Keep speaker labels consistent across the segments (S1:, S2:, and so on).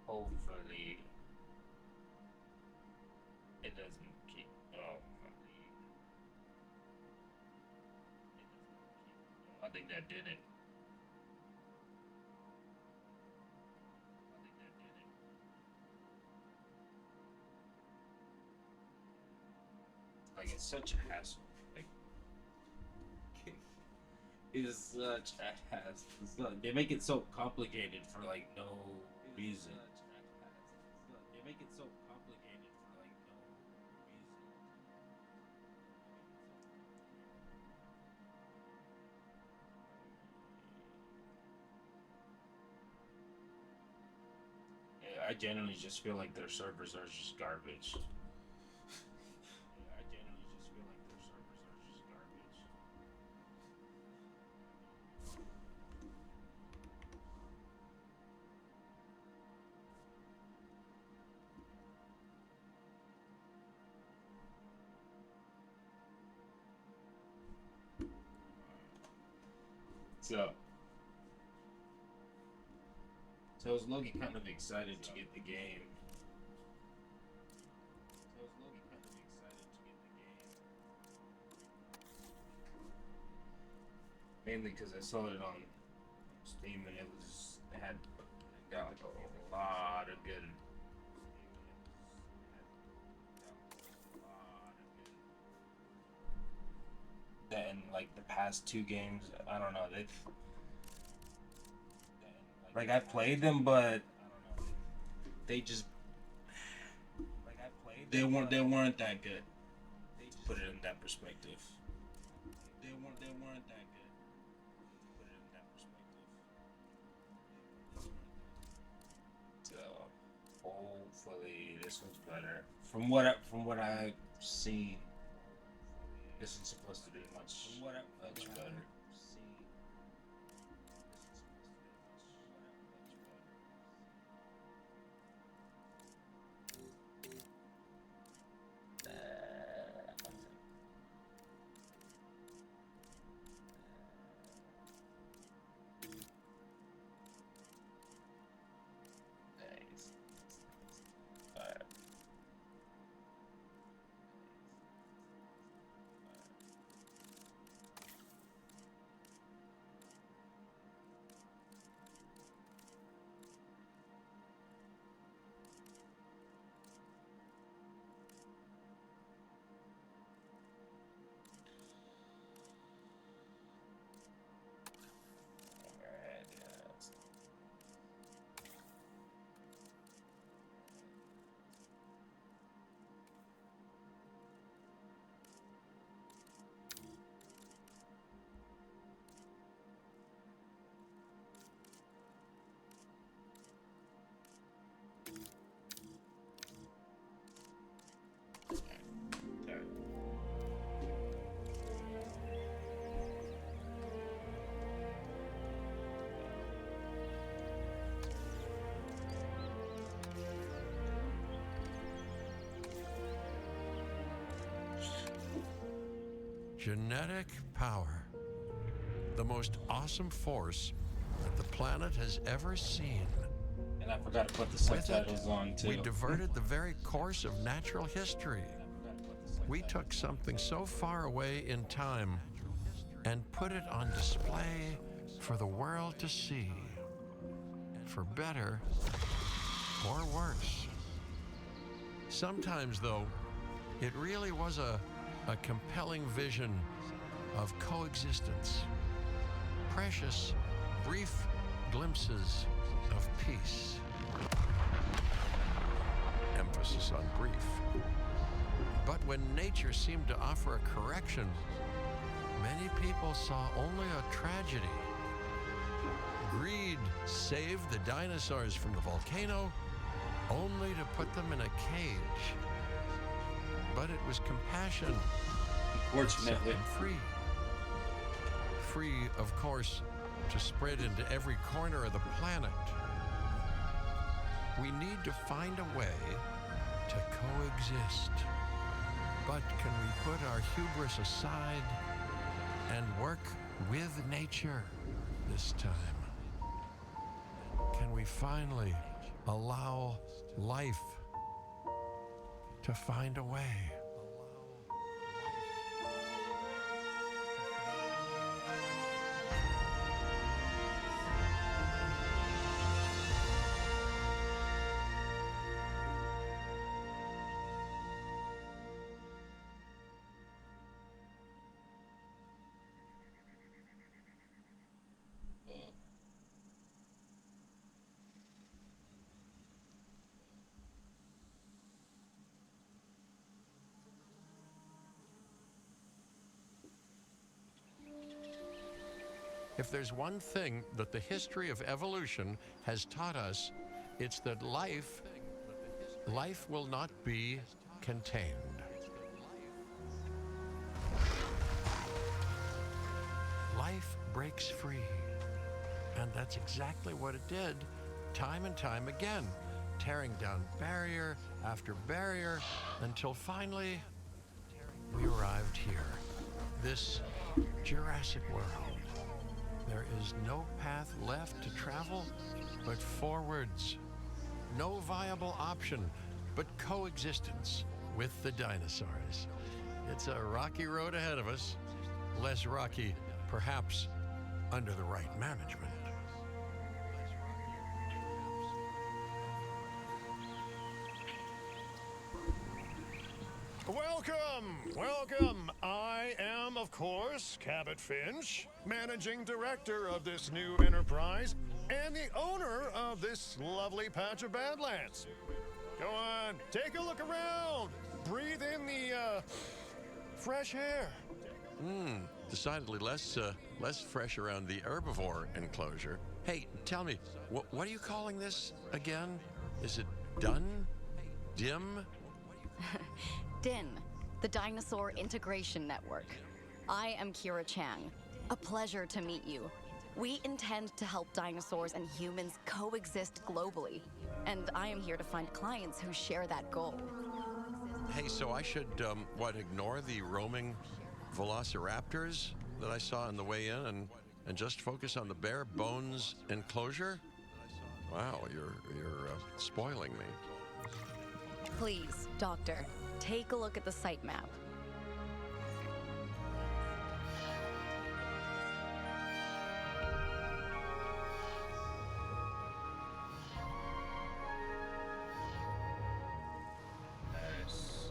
S1: Hopefully, it doesn't keep. Oh, I think that did it. Like it's such a hassle. Like it's such a hassle. It's not, they make it so complicated for like no reason. They make it so complicated for like no reason. Yeah, I generally just feel like their servers are just garbage. I generally just feel like their servers are just garbage. So, so I was Loki kind of excited to get the game. So I was Loki kind of excited to get the game. Mainly because I saw it on Steam and it got like a lot of good. Then like the past two games, I don't know. Like I played them, but they just they weren't that good. To put it in that perspective, they weren't that good. To put it in that perspective. So hopefully this one's better. From what I've seen, this is supposed to be much better. Nice. Alright. Alright, yes. Alright.
S2: Genetic power. The most awesome force that the planet has ever seen.
S1: And I forgot to put the
S2: With it,
S1: subtitles on too.
S2: we diverted the very course of natural history. We took something so far away in time and put it on display for the world to see. For better or worse. Sometimes, though, it really was a compelling vision of coexistence. Precious, brief glimpses of peace. Emphasis on brief. But when nature seemed to offer a correction, many people saw only a tragedy. Greed saved the dinosaurs from the volcano, only to put them in a cage. But it was compassion that set
S1: Fortunately.
S2: them free. Free, of course, to spread into every corner of the planet. We need to find a way to coexist. But can we put our hubris aside and work with nature this time? Can we finally allow life to find a way. If there's one thing that the history of evolution has taught us, it's that life will not be contained. Life breaks free. And that's exactly what it did, time and time again, tearing down barrier after barrier until finally we arrived here, this Jurassic world. There is no path left to travel but forwards. No viable option but coexistence with the dinosaurs. It's a rocky road ahead of us. Less rocky, perhaps, under the right management.
S3: Welcome. I am, of course, Cabot Finch, managing director of this new enterprise and the owner of this lovely patch of Badlands. Go on, take a look around. Breathe in the fresh air.
S2: Decidedly less fresh around the herbivore enclosure. Hey, tell me, what are you calling this again? Is it done? Dim?
S4: DIN, the Dinosaur Integration Network. I am Kira Chang. A pleasure to meet you. We intend to help dinosaurs and humans coexist globally, and I am here to find clients who share that goal.
S2: Hey, so I should, ignore the roaming velociraptors that I saw on the way in and just focus on the bare bones enclosure? Wow, you're spoiling me.
S4: Please, Doctor, take a look at the site map.
S1: Nice.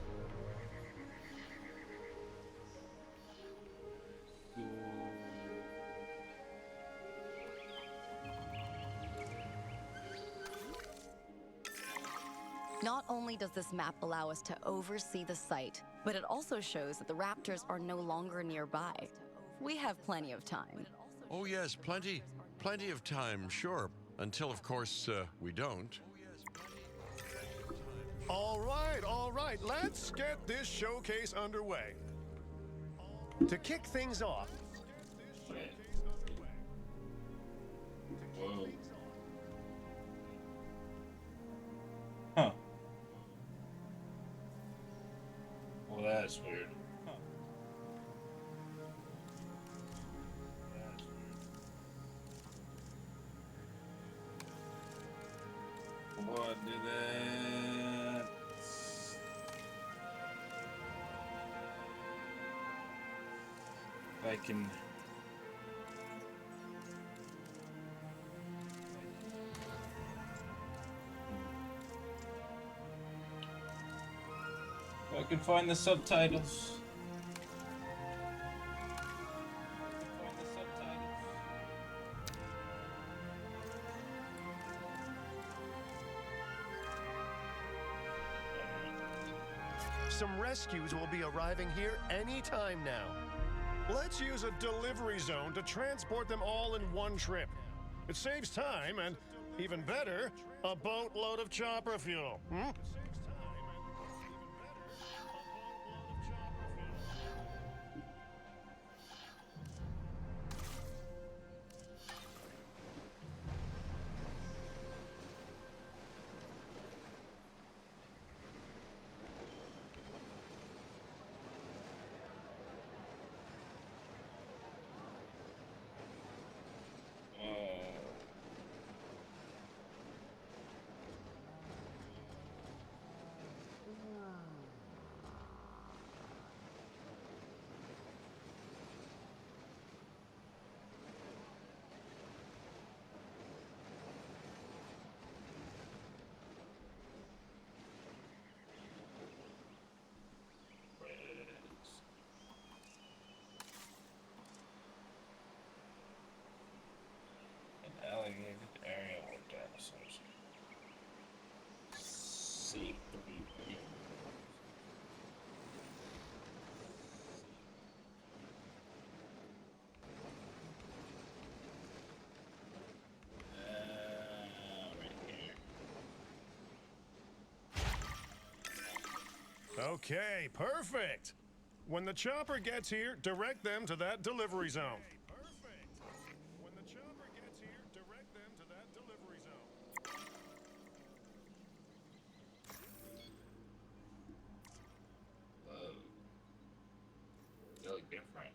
S4: Not only does this map allow us to oversee the site, but it also shows that the raptors are no longer nearby. We have plenty of time.
S2: Oh yes, plenty of time, sure. Until, of course, we don't.
S3: All right, let's get this showcase underway. To kick things off,
S1: Wait. Whoa. Huh. Well, that's weird. Huh. That's weird. What did that? If I can. If I can find the subtitles.
S3: some rescues will be arriving here any time now. Let's use a delivery zone to transport them all in one trip. It saves time and, even better, a boatload of chopper fuel. Okay, perfect. When the chopper gets here, direct them to that delivery zone. Perfect. When the chopper gets here, direct them to that delivery zone.
S1: Whoa. They look different.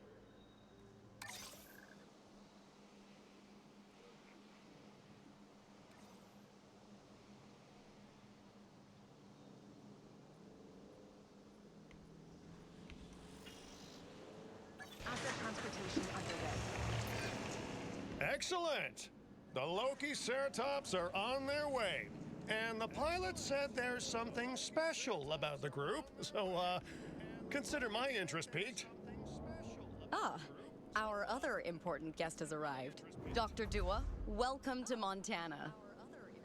S5: Asset transportation underway.
S3: Excellent. The Loki Ceratops are on their way. And the pilot said there's something special about the group, so consider my interest piqued.
S4: Ah, our other important guest has arrived. Dr. Dua, welcome to Montana.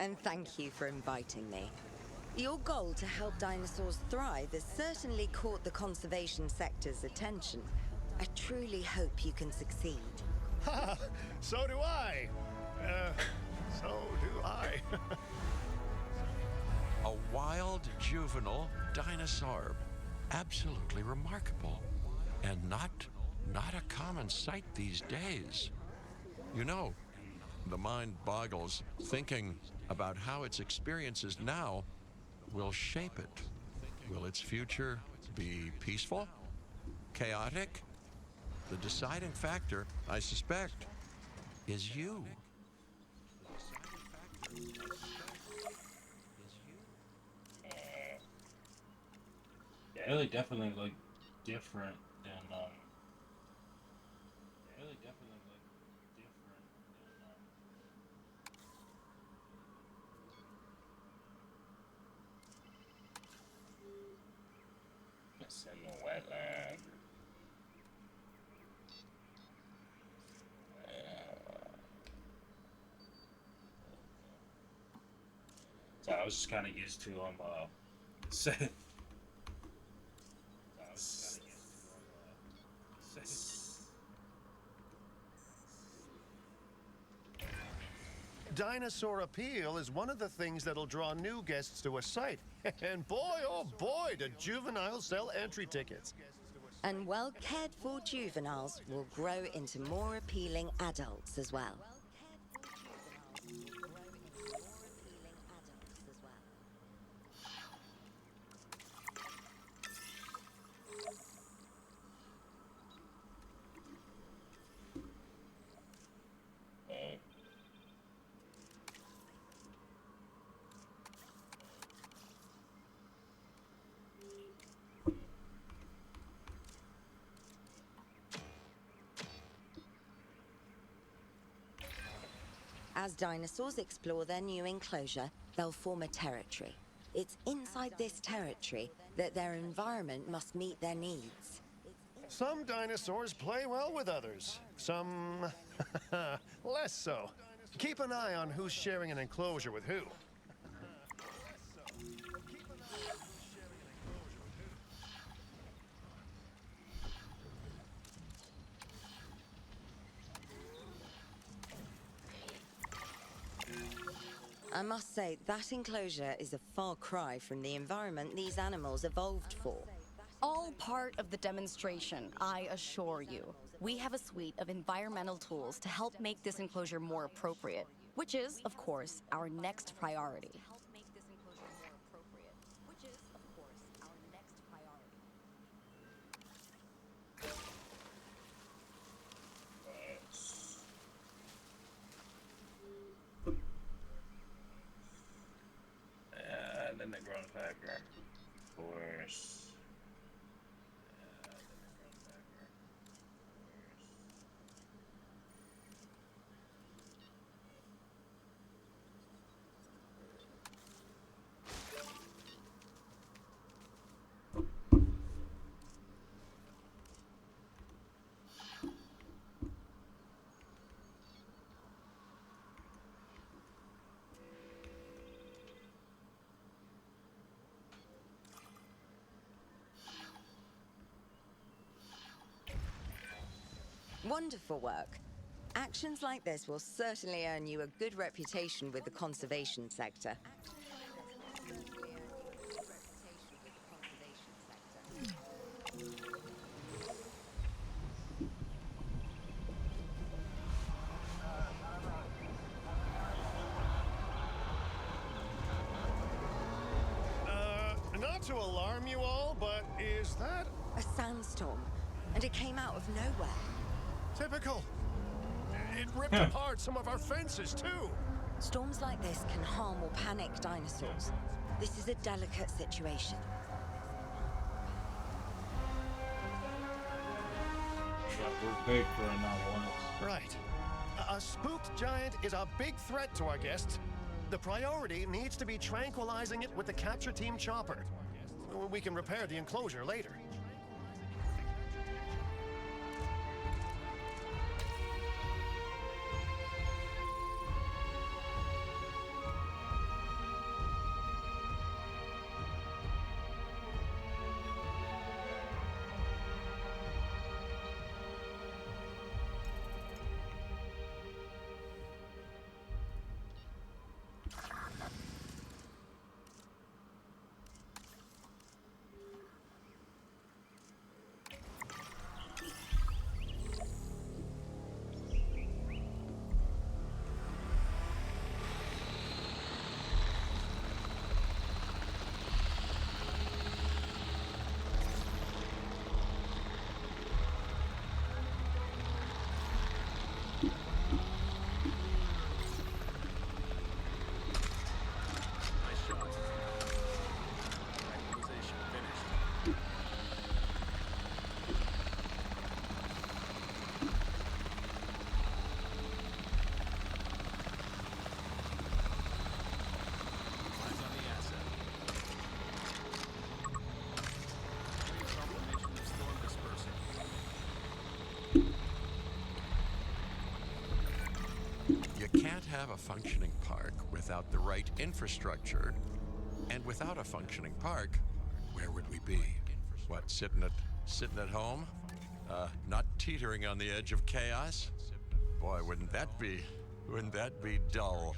S6: And thank you for inviting me. Your goal to help dinosaurs thrive has certainly caught the conservation sector's attention. I truly hope you can succeed.
S3: Ha! So do I. So do I.
S2: A wild juvenile dinosaur. Absolutely remarkable. And not a common sight these days. You know, the mind boggles thinking about how its experiences now will shape it. Will its future be peaceful? Chaotic? The deciding factor, I suspect, is you.
S1: Yeah, they definitely look different than It's in the wetland. So I was just kind of used to say.
S3: Dinosaur appeal is one of the things that'll draw new guests to a site. And boy, oh boy, do juveniles sell entry tickets.
S6: And well cared for juveniles will grow into more appealing adults as well. As dinosaurs explore their new enclosure, they'll form a territory. It's inside this territory that their environment must meet their needs.
S3: Some dinosaurs play well with others, some less so. Keep an eye on who's sharing an enclosure with who.
S6: I must say, that enclosure is a far cry from the environment these animals evolved for.
S4: All part of the demonstration, I assure you. We have a suite of environmental tools to help make this enclosure more appropriate, which is, of course, our next priority.
S1: And then the growth factor, of course.
S6: Wonderful work. Actions like this will certainly earn you a good reputation with the conservation sector.
S3: Not to alarm you all, but is that
S6: A sandstorm, and it came out of nowhere.
S3: typical? It ripped apart some of our fences, too.
S6: Storms like this can harm or panic dinosaurs. This is a delicate situation.
S1: We're big for another one.
S3: Right. A spooked giant is a big threat to our guests. The priority needs to be tranquilizing it with the capture team chopper. We can repair the enclosure later.
S2: You can't have a functioning park without the right infrastructure. And without a functioning park, where would we be? What, sitting at home? Not teetering on the edge of chaos? Boy, wouldn't that be dull?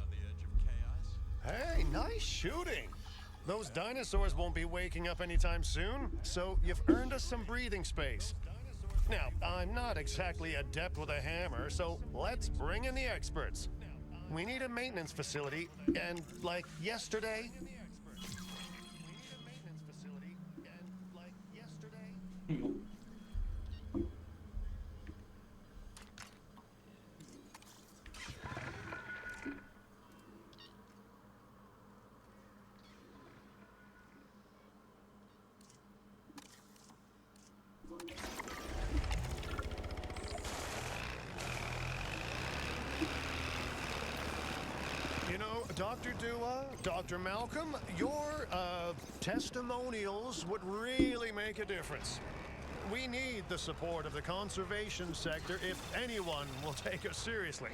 S3: Hey, nice shooting. Those dinosaurs won't be waking up anytime soon, so you've earned us some breathing space. Now, I'm not exactly adept with a hammer, so let's bring in the experts. We need a maintenance facility, and like yesterday. Dr. Dua, Dr. Malcolm, your testimonials would really make a difference. We need the support of the conservation sector if anyone will take us seriously.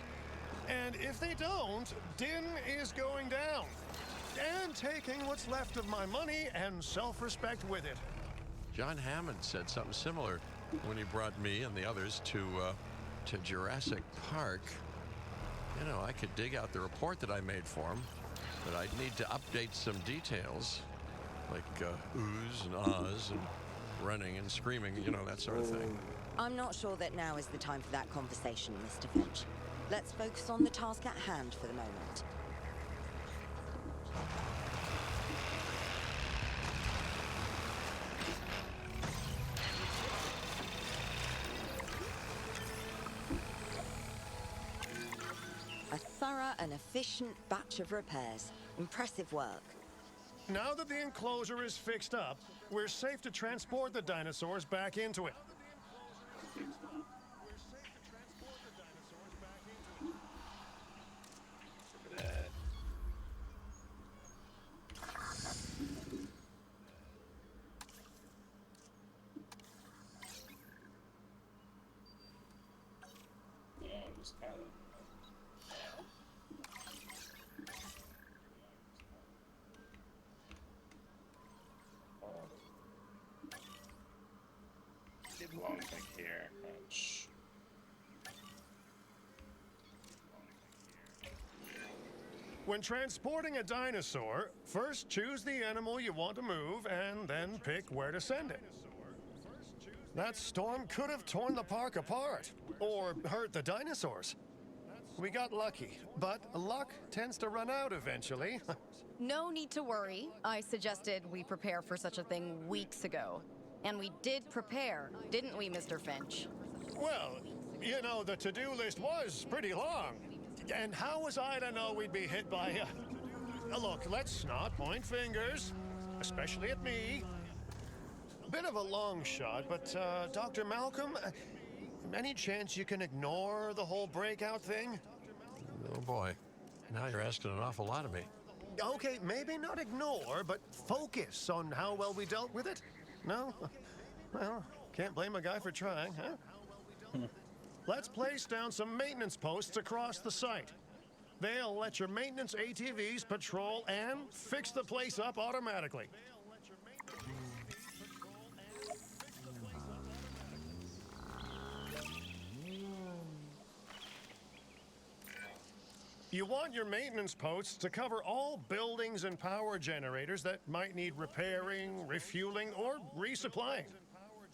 S3: And if they don't, Din is going down. And taking what's left of my money and self-respect with it.
S2: John Hammond said something similar when he brought me and the others to Jurassic Park. You know, I could dig out the report that I made for him, but I'd need to update some details, like oohs and ahs and running and screaming, you know, that sort of thing.
S6: I'm not sure that now is the time for that conversation, Mr. Finch. Let's focus on the task at hand for the moment. A thorough and efficient batch of repairs. Impressive work.
S3: Now that the enclosure is fixed up, we're safe to transport the dinosaurs back into it.
S1: Long thing here. Shh.
S3: When transporting a dinosaur, first choose the animal you want to move and then pick where to send it. That storm could have torn the park apart or hurt the dinosaurs. We got lucky, but luck tends to run out eventually.
S4: No need to worry. I suggested we prepare for such a thing weeks ago. And we did prepare, didn't we, Mr. Finch?
S3: Well, you know, the to-do list was pretty long. And how was I to know we'd be hit by look, let's not point fingers, especially at me. A bit of a long shot, but Dr. Malcolm, any chance you can ignore the whole breakout thing?
S2: Oh boy, now you're asking an awful lot of me.
S3: Okay, maybe not ignore, but focus on how well we dealt with it? No? Well, can't blame a guy for trying, huh? Let's place down some maintenance posts across the site. They'll let your maintenance ATVs patrol and fix the place up automatically. You want your maintenance posts to cover all buildings and power generators that might need repairing, refueling, or resupplying.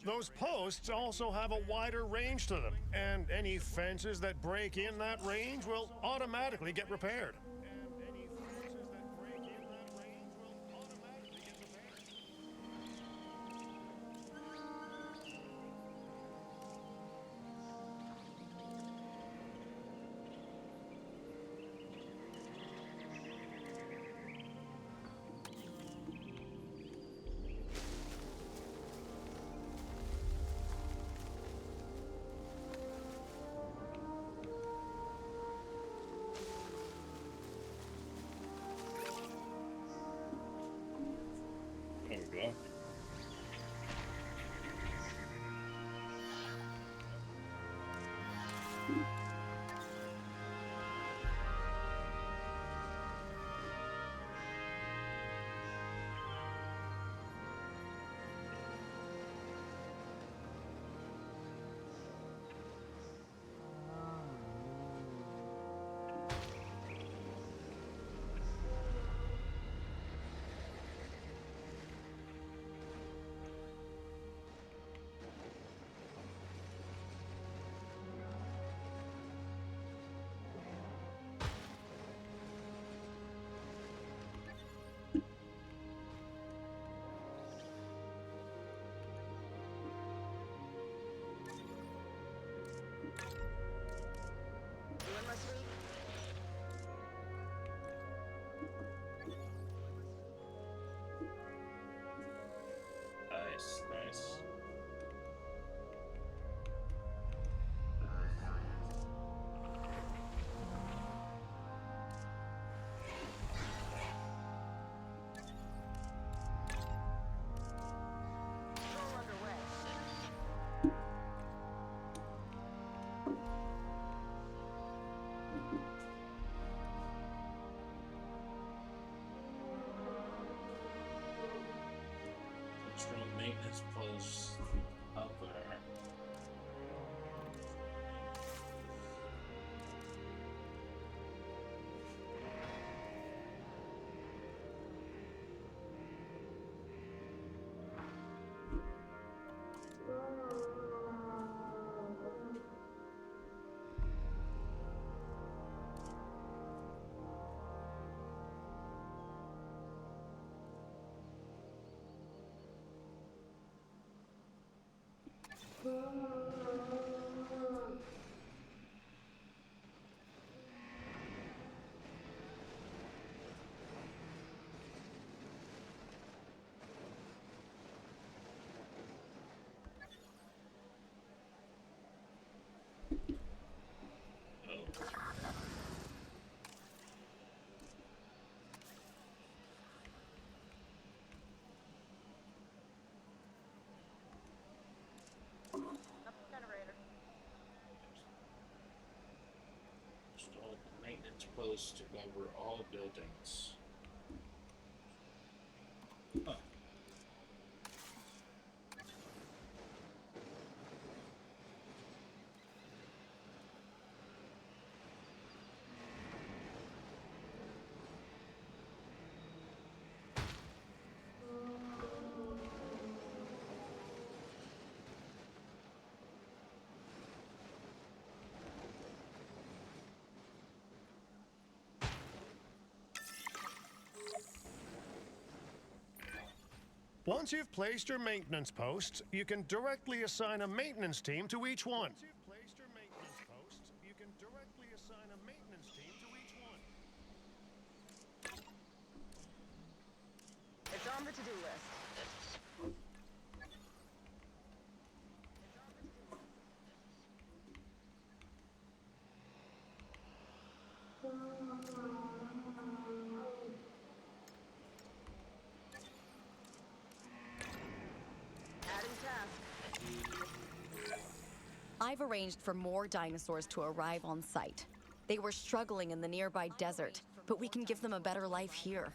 S3: Those posts also have a wider range to them, and any fences that break in that range will automatically get repaired.
S1: There we go. Nice, nice. Control maintenance post up there. Install maintenance post to cover all buildings. Huh.
S3: Once you've placed your maintenance posts, you can directly assign a maintenance team to each one. Once you've placed your maintenance posts, you can directly assign a maintenance team to each one.
S5: It's on the to-do list. Adding task.
S4: I've arranged for more dinosaurs to arrive on site. They were struggling in the nearby desert, but we can give them a better life here.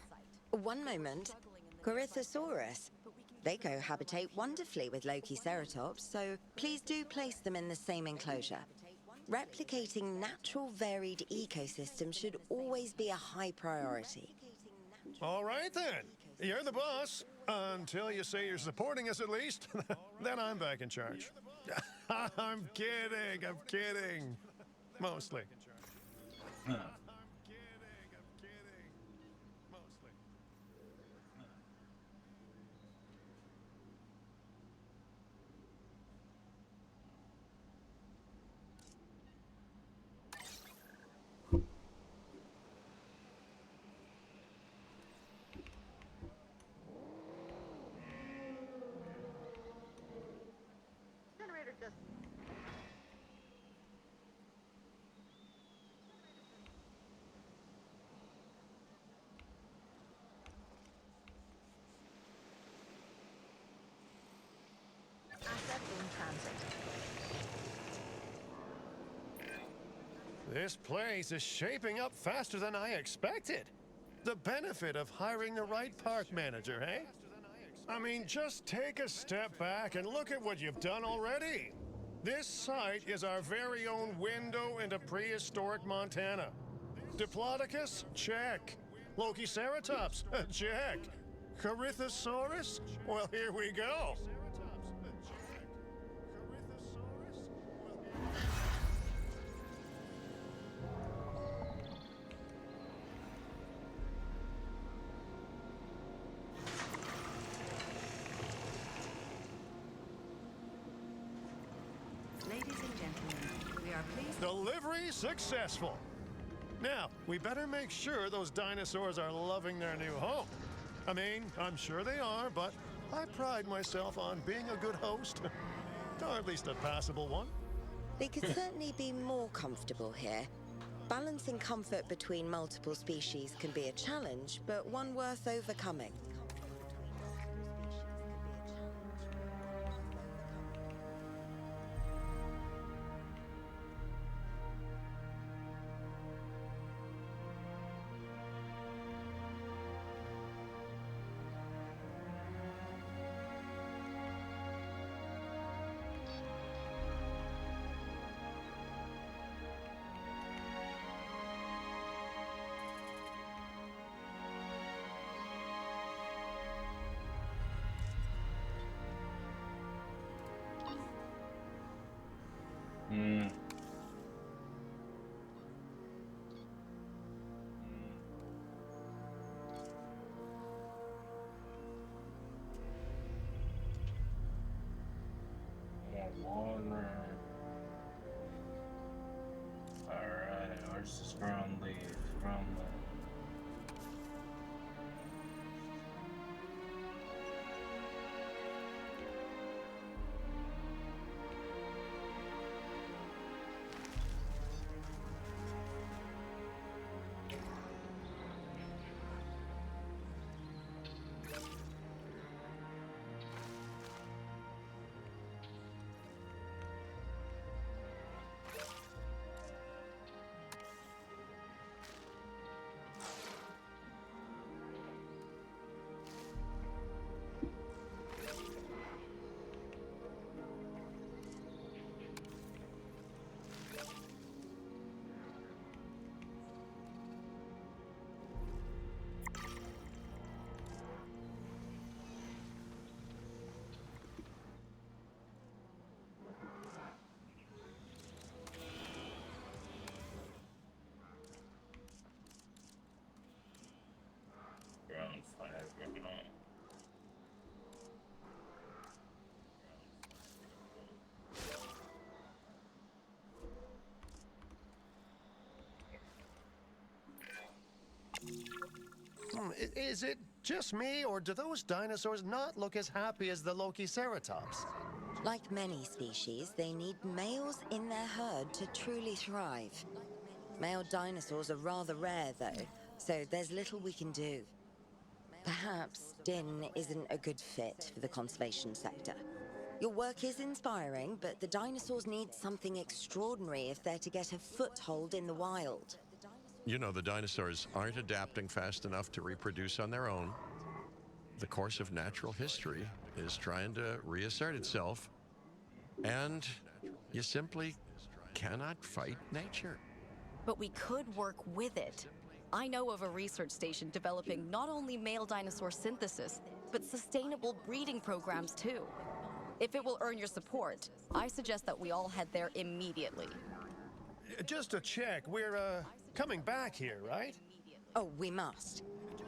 S6: One moment. Corythosaurus. They cohabitate wonderfully with Lokiceratops, so please do place them in the same enclosure. Replicating natural varied ecosystems should always be a high priority.
S3: All right then. You're the boss. Until you say you're supporting us at least. Then I'm back in charge. I'm kidding. I'm kidding. Mostly.
S1: Huh.
S3: I'm kidding. Mostly.
S5: Generator just... Asset in transit.
S3: This place is shaping up faster than I expected. The benefit of hiring the right park manager, eh? I mean, just take a step back and look at what you've done already. This site is our very own window into prehistoric Montana. Diplodocus? Check. Lokiceratops? Check. Corythosaurus? Well, here we go.
S5: Ladies and gentlemen, we are pleased...
S3: Delivery successful. Now, we better make sure those dinosaurs are loving their new home. I mean, I'm sure they are, but I pride myself on being a good host. Or at least a passable one.
S6: They could certainly be more comfortable here. Balancing comfort between multiple species can be a challenge, but one worth overcoming.
S3: Is it just me, or do those dinosaurs not look as happy as the Lokiceratops?
S6: Like many species, they need males in their herd to truly thrive. Male dinosaurs are rather rare, though, so there's little we can do. Perhaps Din isn't a good fit for the conservation sector. Your work is inspiring, but the dinosaurs need something extraordinary if they're to get a foothold in the wild.
S2: You know, the dinosaurs aren't adapting fast enough to reproduce on their own. The course of natural history is trying to reassert itself, and you simply cannot fight nature.
S4: But we could work with it. I know of a research station developing not only male dinosaur synthesis, but sustainable breeding programs too. If it will earn your support, I suggest that we all head there immediately.
S3: Just to check, we're coming back here, right?
S6: Oh, we must.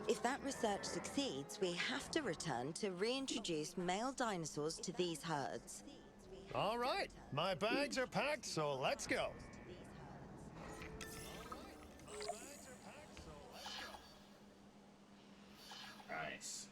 S6: If that research succeeds, we have to return to reintroduce male dinosaurs to these herds.
S3: All right, my bags are packed, so let's go.
S1: Nice.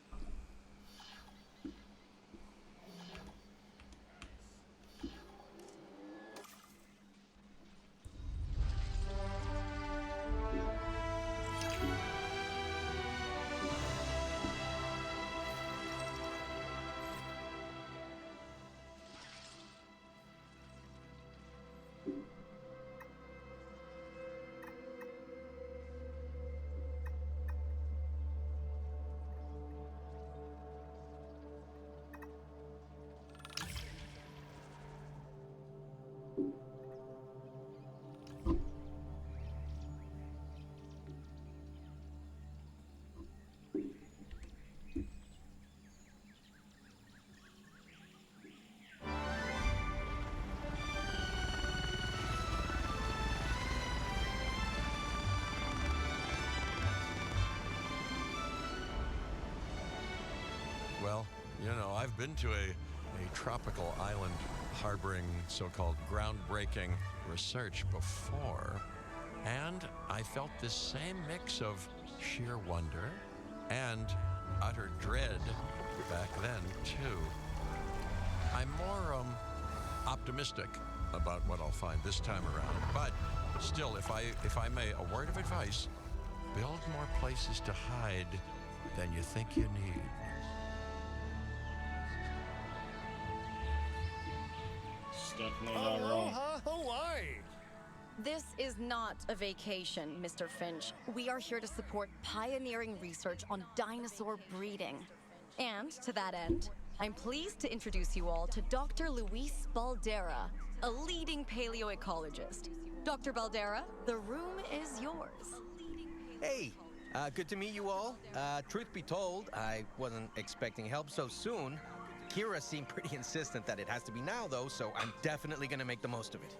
S2: Well, you know, I've been to a tropical island harboring so-called groundbreaking research before, and I felt this same mix of sheer wonder and utter dread back then, too. I'm more optimistic about what I'll find this time around, but still, if I may, a word of advice: build more places to hide than you think you need.
S1: Definitely not wrong.
S3: Aloha Hawaii!
S4: This is not a vacation, Mr. Finch. We are here to support pioneering research on dinosaur breeding. And to that end, I'm pleased to introduce you all to Dr. Luis Baldera, a leading paleoecologist. Dr. Baldera, the room is yours.
S7: Hey, good to meet you all. Truth be told, I wasn't expecting help so soon. Kira seemed pretty insistent that it has to be now, though, so I'm definitely gonna make the most of it.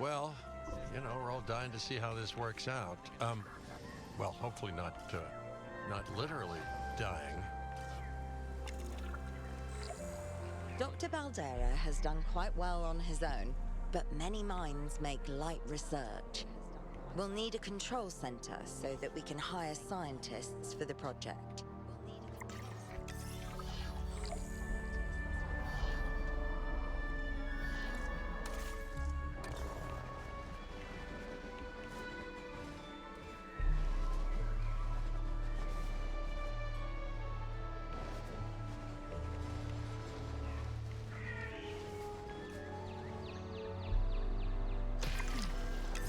S2: Well, you know, we're all dying to see how this works out. Well, hopefully not literally dying.
S6: Dr. Baldera has done quite well on his own, but many minds make light research. We'll need a control center so that we can hire scientists for the project.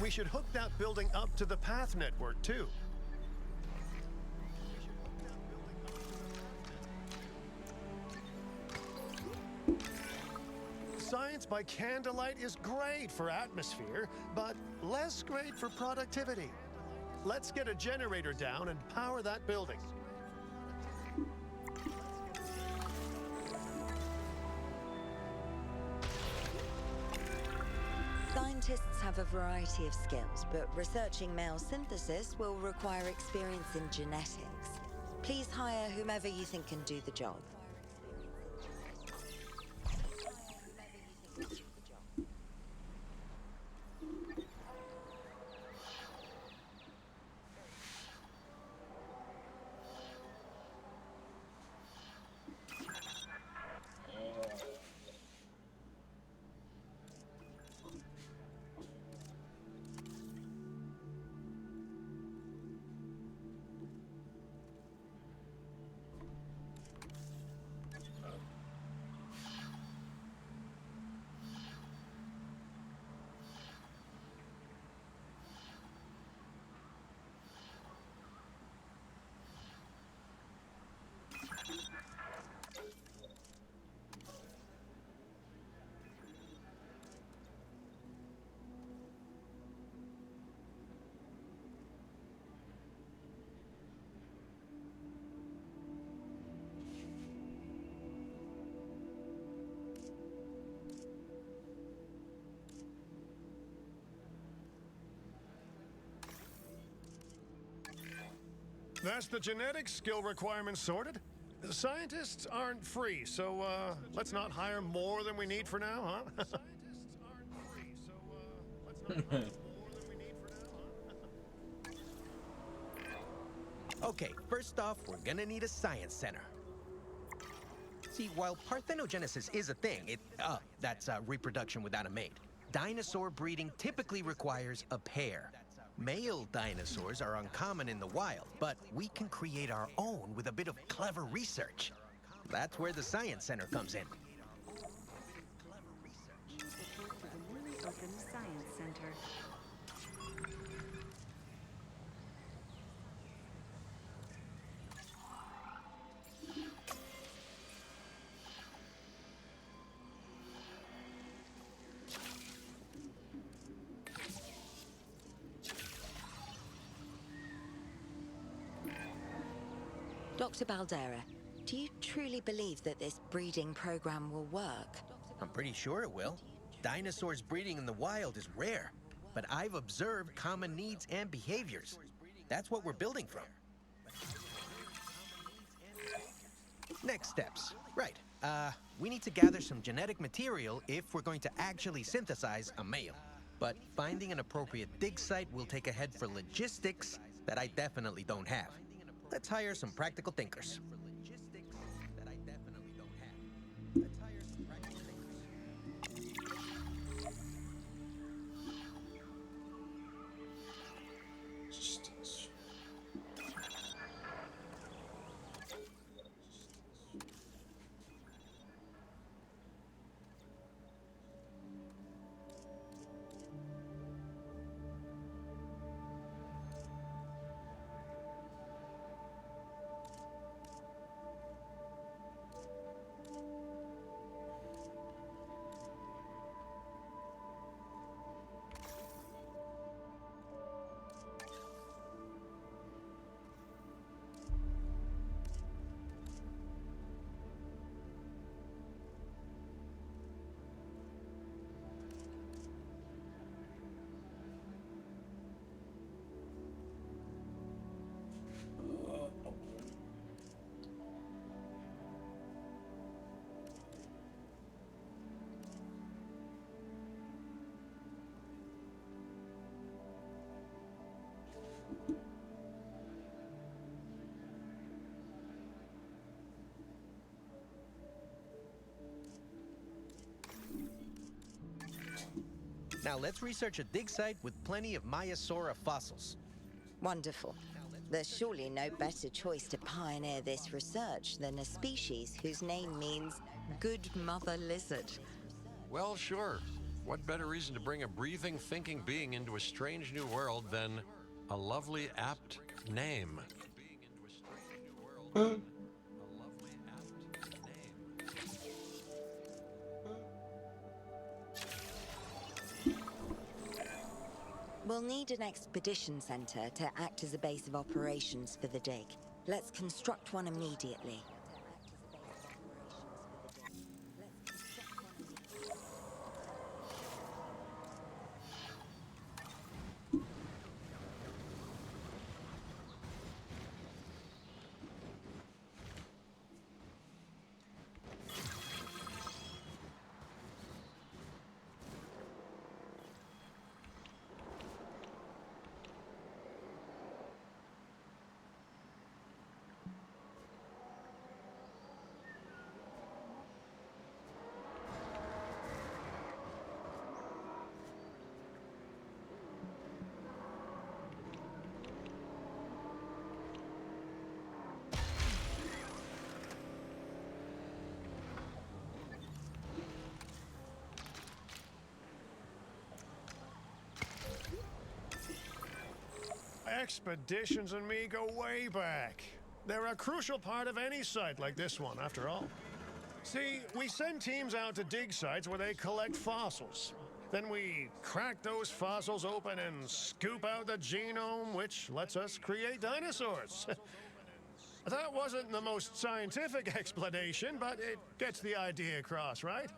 S3: We should hook that building up to the path network, too. Science by candlelight is great for atmosphere, but less great for productivity. Let's get a generator down and power that building.
S6: Scientists have a variety of skills, but researching male synthesis will require experience in genetics. Please hire whomever you think can do the job.
S3: That's the genetic skill requirements sorted. Scientists aren't free, so let's not hire more than we need for now, huh?
S7: Okay, first off, we're gonna need a science center. See, while parthenogenesis is a thing, that's reproduction without a mate. Dinosaur breeding typically requires a pair. Male dinosaurs are uncommon in the wild, but we can create our own with a bit of clever research. That's where the Science Center comes in.
S5: Support for the newly opened Science Center.
S6: Dr. Baldera, do you truly believe that this breeding program will work?
S7: I'm pretty sure it will. Dinosaurs breeding in the wild is rare, but I've observed common needs and behaviors. That's what we're building from. Next steps. Right. We need to gather some genetic material if we're going to actually synthesize a male. But finding an appropriate dig site will take a head for logistics that I definitely don't have. Let's hire some practical thinkers. Now let's research a dig site with plenty of Maiasaura fossils.
S6: Wonderful. There's surely no better choice to pioneer this research than a species whose name means good mother lizard.
S2: Well, sure. What better reason to bring a breathing, thinking being into a strange new world than a lovely, apt name?
S6: We'll need an expedition center to act as a base of operations for the dig. Let's construct one immediately.
S3: Expeditions and me go way back. They're a crucial part of any site like this one, after all. See, we send teams out to dig sites where they collect fossils. Then we crack those fossils open and scoop out the genome, which lets us create dinosaurs. That wasn't the most scientific explanation, but it gets the idea across, right?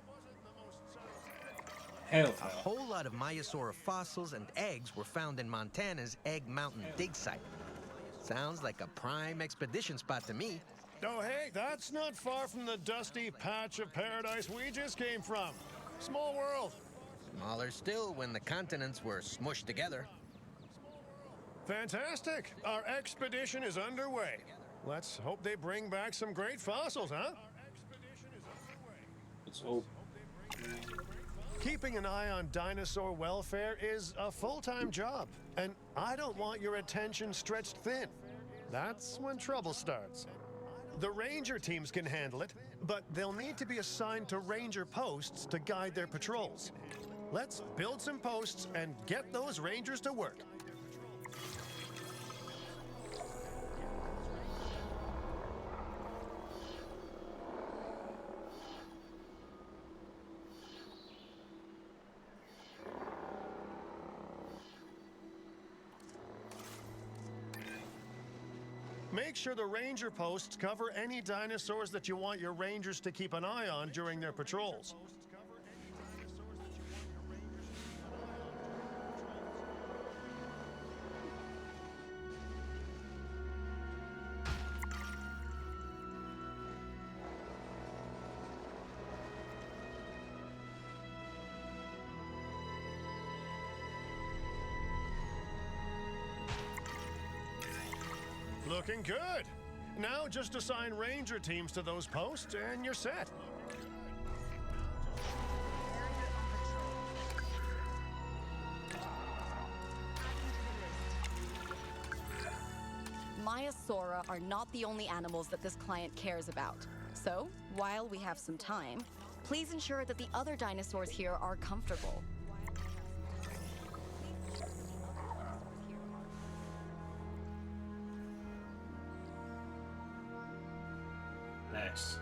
S1: Hell
S7: A whole lot of Maiasaura fossils and eggs were found in Montana's Egg Mountain dig site. Sounds like a prime expedition spot to me.
S3: Oh, hey, that's not far from the dusty patch of paradise we just came from. Small world.
S7: Smaller still when the continents were smushed together.
S3: Fantastic. Our expedition is underway. Let's hope they bring back some great fossils, huh?
S1: Let's hope.
S3: Keeping an eye on dinosaur welfare is a full-time job, and I don't want your attention stretched thin. That's when trouble starts. The ranger teams can handle it, but they'll need to be assigned to ranger posts to guide their patrols. Let's build some posts and get those rangers to work. Make sure the ranger posts cover any dinosaurs that you want your rangers to keep an eye on during their patrols. Looking good. Now just assign ranger teams to those posts and you're set.
S4: Maiasaura are not the only animals that this client cares about. So, while we have some time, please ensure that the other dinosaurs here are comfortable.
S1: Next.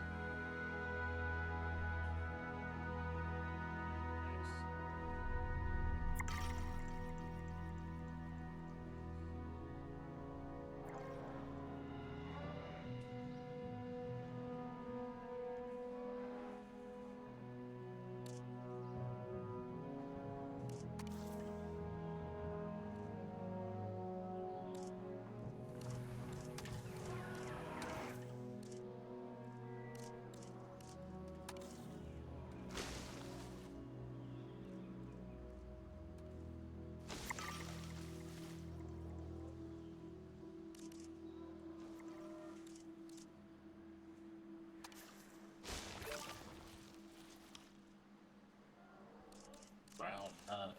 S1: Brown nut.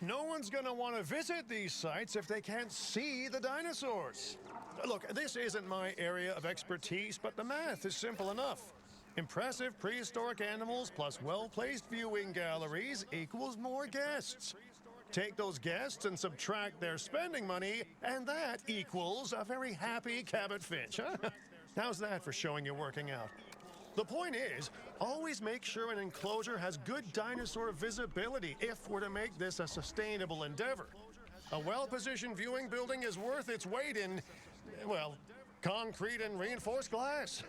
S3: No one's going to want to visit these sites if they can't see the dinosaurs. Look, this isn't my area of expertise, but the math is simple enough. Impressive prehistoric animals plus well-placed viewing galleries equals more guests. Take those guests and subtract their spending money, and that equals a very happy Cabot Finch, huh? How's that for showing you working out? The point is, always make sure an enclosure has good dinosaur visibility if we're to make this a sustainable endeavor. A well-positioned viewing building is worth its weight in, well, concrete and reinforced glass.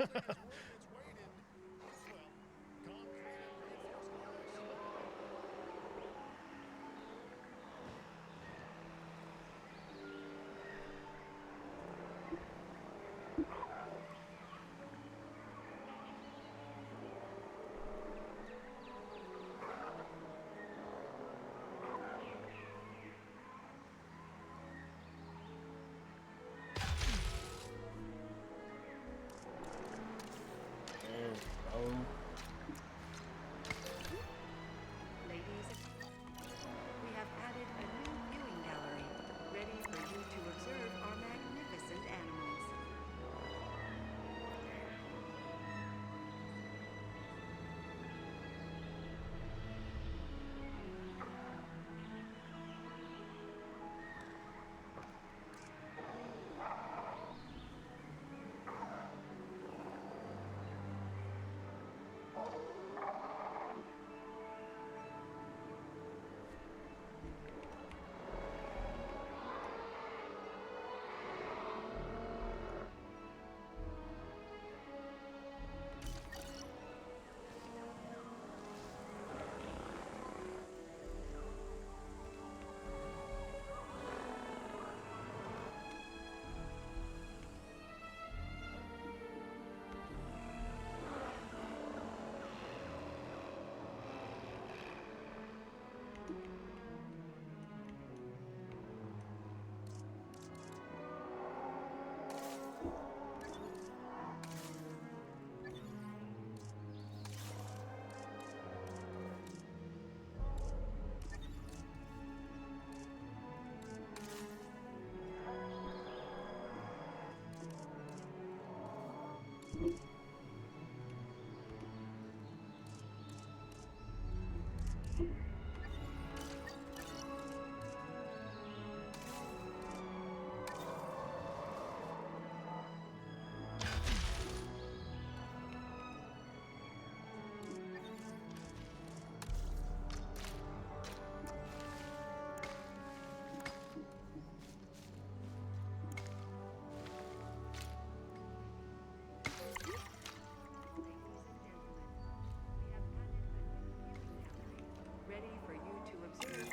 S5: Ready for you to observe.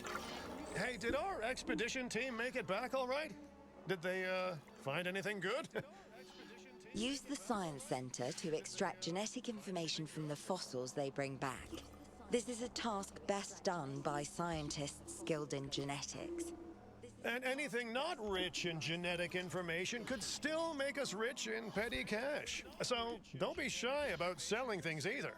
S3: Hey, did our expedition team make it back all right? Did they, find anything good?
S6: Use the Science Center to extract genetic information from the fossils they bring back. This is a task best done by scientists skilled in genetics.
S3: And anything not rich in genetic information could still make us rich in petty cash. So don't be shy about selling things either.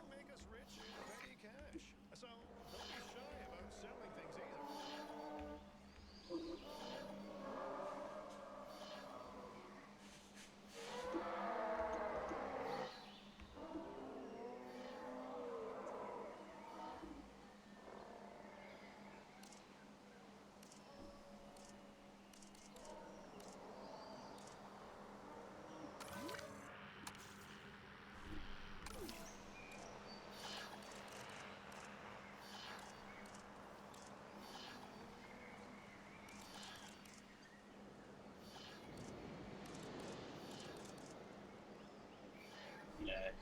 S1: Yes.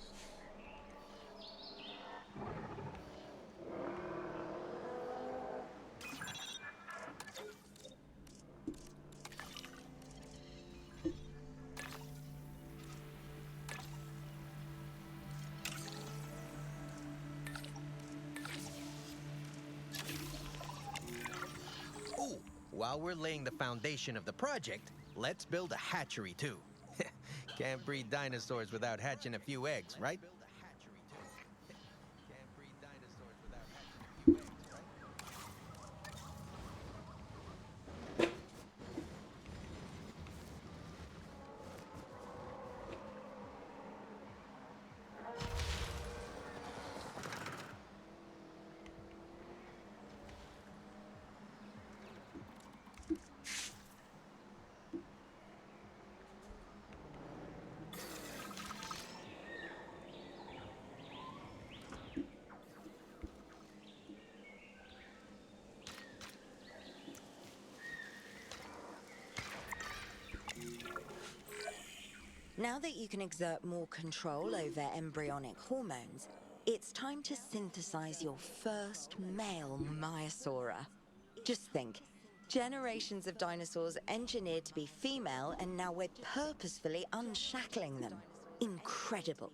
S7: Ooh, while we're laying the foundation of the project, let's build a hatchery too. Can't breed dinosaurs without hatching a few eggs, right?
S6: Now that you can exert more control over embryonic hormones, it's time to synthesize your first male Maiasaura. Just think, generations of dinosaurs engineered to be female, and now we're purposefully unshackling them. Incredible.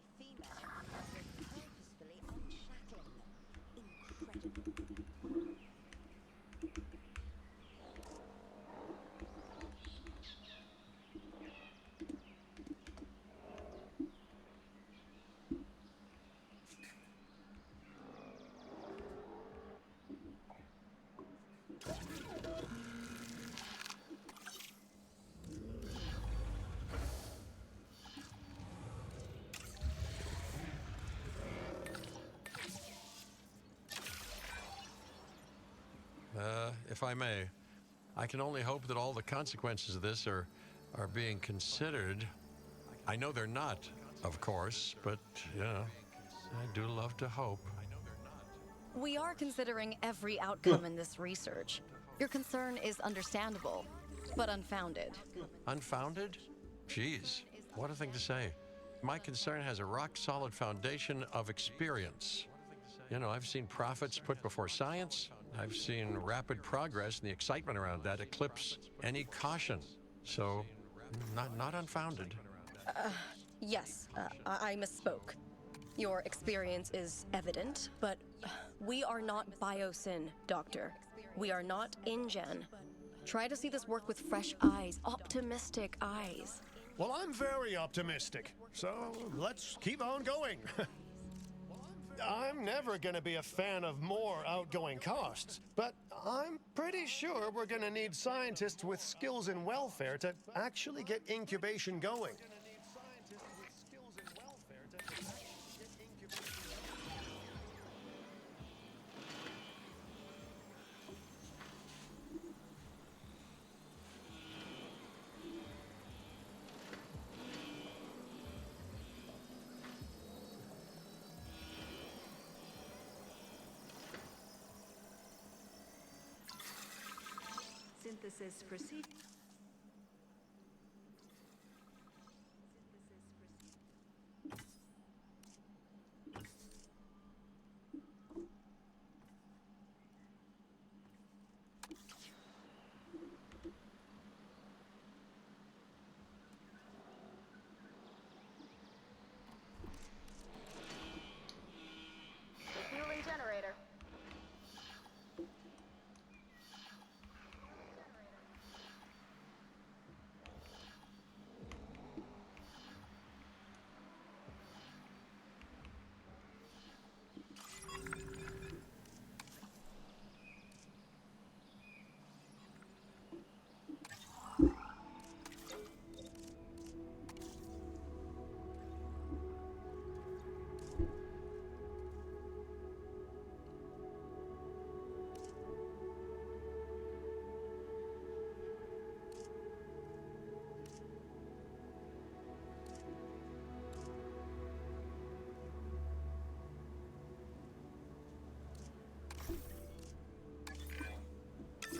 S2: If I may, I can only hope that all the consequences of this are being considered. I know they're not, of course, but, you know, I do love to hope.
S4: We are considering every outcome in this research. Your concern is understandable, but unfounded.
S2: Unfounded? Geez, what a thing to say. My concern has a rock-solid foundation of experience. You know, I've seen profits put before science. I've seen rapid progress, and the excitement around that eclipse any caution. So, not unfounded.
S4: Yes, I misspoke. Your experience is evident, but we are not Biosyn, Doctor. We are not InGen. Try to see this work with fresh eyes, optimistic eyes.
S3: Well, I'm very optimistic, so let's keep on going. I'm never going to be a fan of more outgoing costs, but I'm pretty sure we're going to need scientists with skills in welfare to actually get incubation going.
S5: Synthesis proceed.
S4: Refueling generator.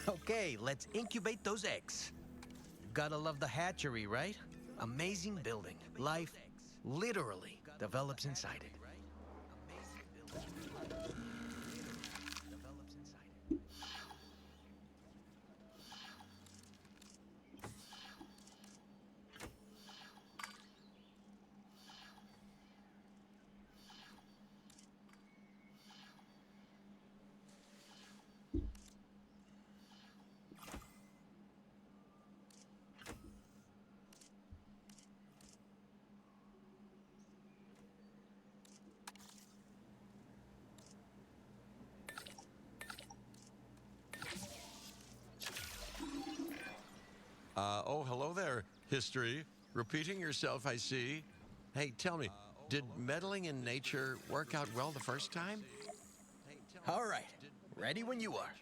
S7: Okay, let's incubate those eggs. Gotta love the hatchery, right? Amazing building. Life literally develops inside it.
S2: Oh, hello there, history. Repeating yourself, I see. Hey, tell me, did meddling in nature work out well the first time?
S7: All right, ready when you are.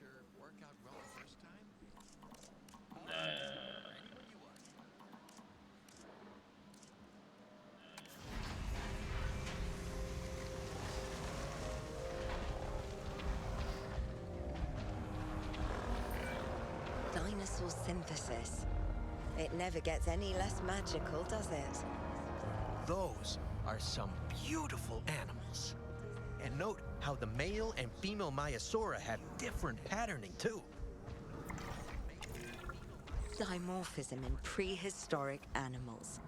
S6: Dinosaur synthesis. It never gets any less magical, does it?
S7: Those are some beautiful animals. And note how the male and female Maiasaura have different patterning too.
S6: Dimorphism in prehistoric animals.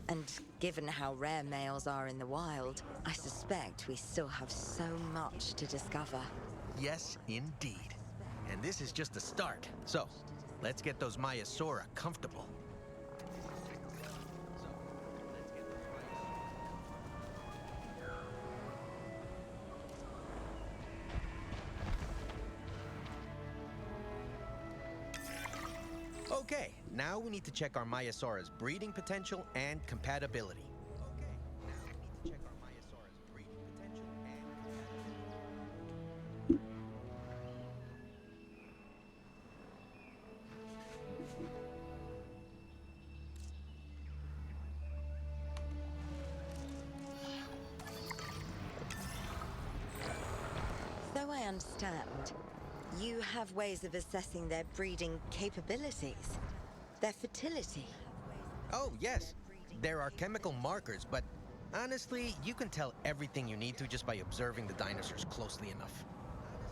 S6: And given how rare males are in the wild, I suspect we still have so much to discover.
S7: Yes, indeed. And this is just the start. So, let's get those Maiasaura comfortable. Okay, now we need to check our Maiasaura's breeding potential and compatibility.
S6: So I understand, you have ways of assessing their breeding capabilities, their fertility.
S7: Oh, yes. There are chemical markers, but honestly, you can tell everything you need to just by observing the dinosaurs closely enough.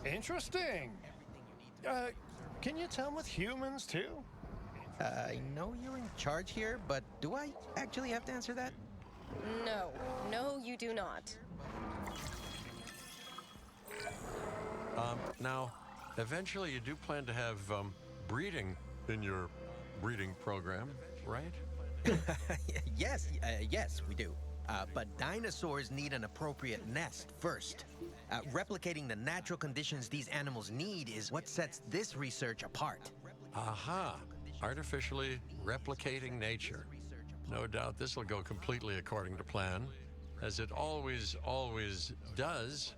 S3: Interesting. Can you tell with humans too?
S7: I know you're in charge here, but do I actually have to answer that?
S8: No, you do not.
S2: Now, eventually you do plan to have breeding in your breeding program, right?
S7: Yes, we do. But dinosaurs need an appropriate nest first. Replicating the natural conditions these animals need is what sets this research apart.
S2: Aha! Artificially replicating nature. No doubt this will go completely according to plan, as it always does.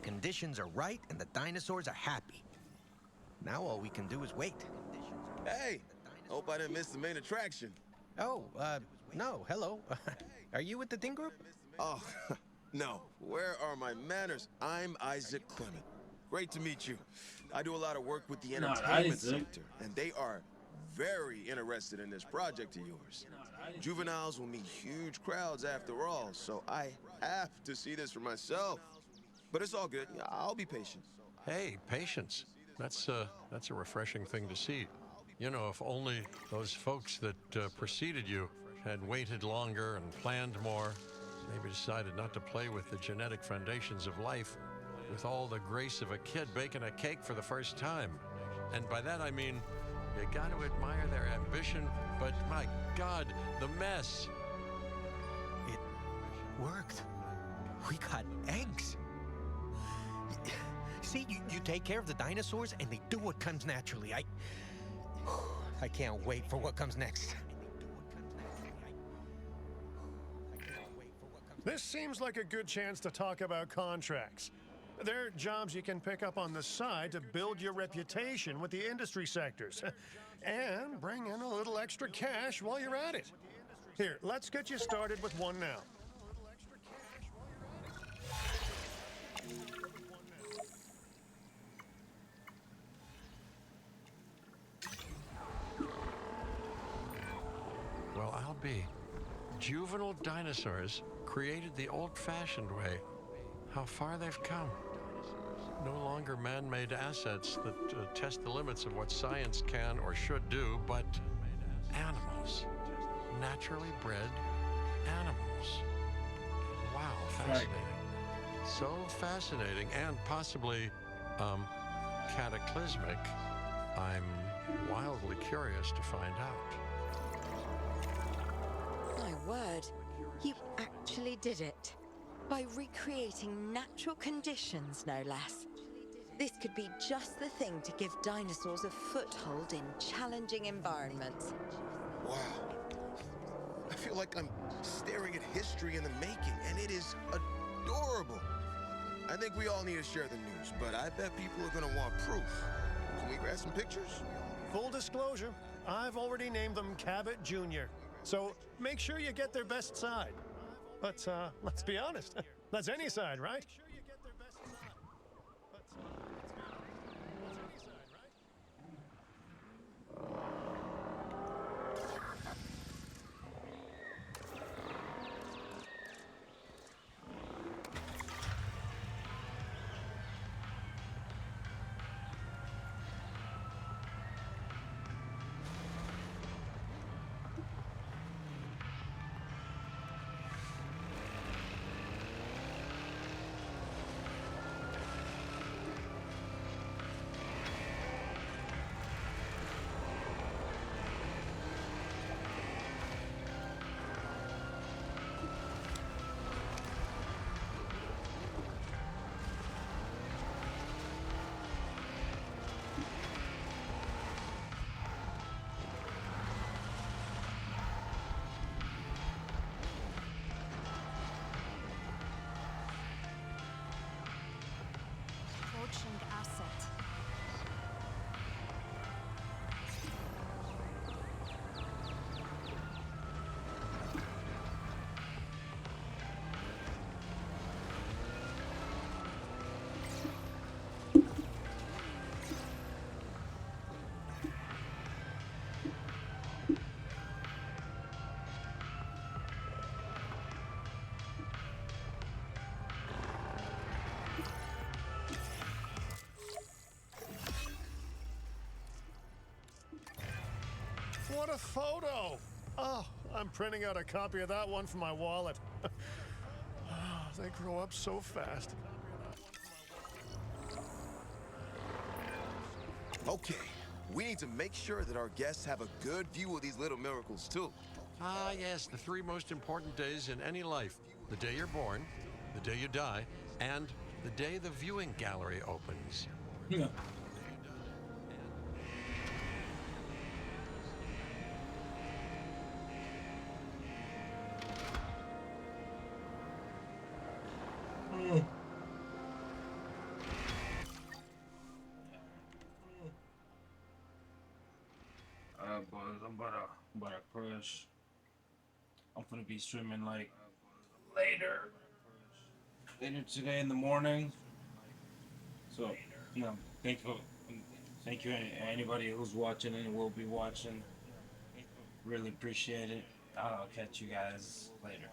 S7: conditions are right and the dinosaurs are happy. Now all we can do is wait.
S9: Hey, hope I didn't miss the main attraction.
S7: Oh, no, hello. Are you with the Ding Group?
S9: Oh, no. Where are my manners? I'm Isaac Clement. Great to meet you. I do a lot of work with the
S1: Not
S9: entertainment
S1: Isaac.
S9: sector, and they are very interested in this project of yours. Juveniles will meet huge crowds after all, so I have to see this for myself. But it's all good. I'll be patient.
S2: Hey, patience. That's a refreshing thing to see. You know, if only those folks that preceded you had waited longer and planned more, maybe decided not to play with the genetic foundations of life with all the grace of a kid baking a cake for the first time. And by that I mean, you got to admire their ambition, but my God, the mess.
S7: It worked. We got eggs. See, you take care of the dinosaurs and they do what comes naturally. I can't wait for what comes next.
S3: This seems like a good chance to talk about contracts. They're jobs you can pick up on the side to build your reputation with the industry sectors. And bring in a little extra cash while you're at it. Here, let's get you started with one now.
S2: Well, I'll be. Juvenile dinosaurs created the old-fashioned way. How far they've come. No longer man-made assets that test the limits of what science can or should do, but animals. Naturally bred animals. Wow, fascinating. So fascinating and possibly, cataclysmic. I'm wildly curious to find out.
S6: My word, you actually did it. By recreating natural conditions, no less. This could be just the thing to give dinosaurs a foothold in challenging environments.
S9: Wow. I feel like I'm staring at history in the making, and it is adorable. I think we all need to share the news, but I bet people are gonna want proof. Can we grab some pictures?
S3: Full disclosure, I've already named them Cabot Jr. So make sure you get their best side. But let's be honest, that's any side, right?
S5: Asset.
S3: What a photo! Oh, I'm printing out a copy of that one for my wallet. They grow up so fast.
S9: Okay, we need to make sure that our guests have a good view of these little miracles, too.
S2: Ah, yes, the three most important days in any life. The day you're born, the day you die, and the day the viewing gallery opens.
S1: Yeah. Boys, I'm about to crush. I'm gonna be streaming like later, later today in the morning. So, you know, thank you anybody who's watching and will be watching. Really appreciate it. I'll catch you guys later.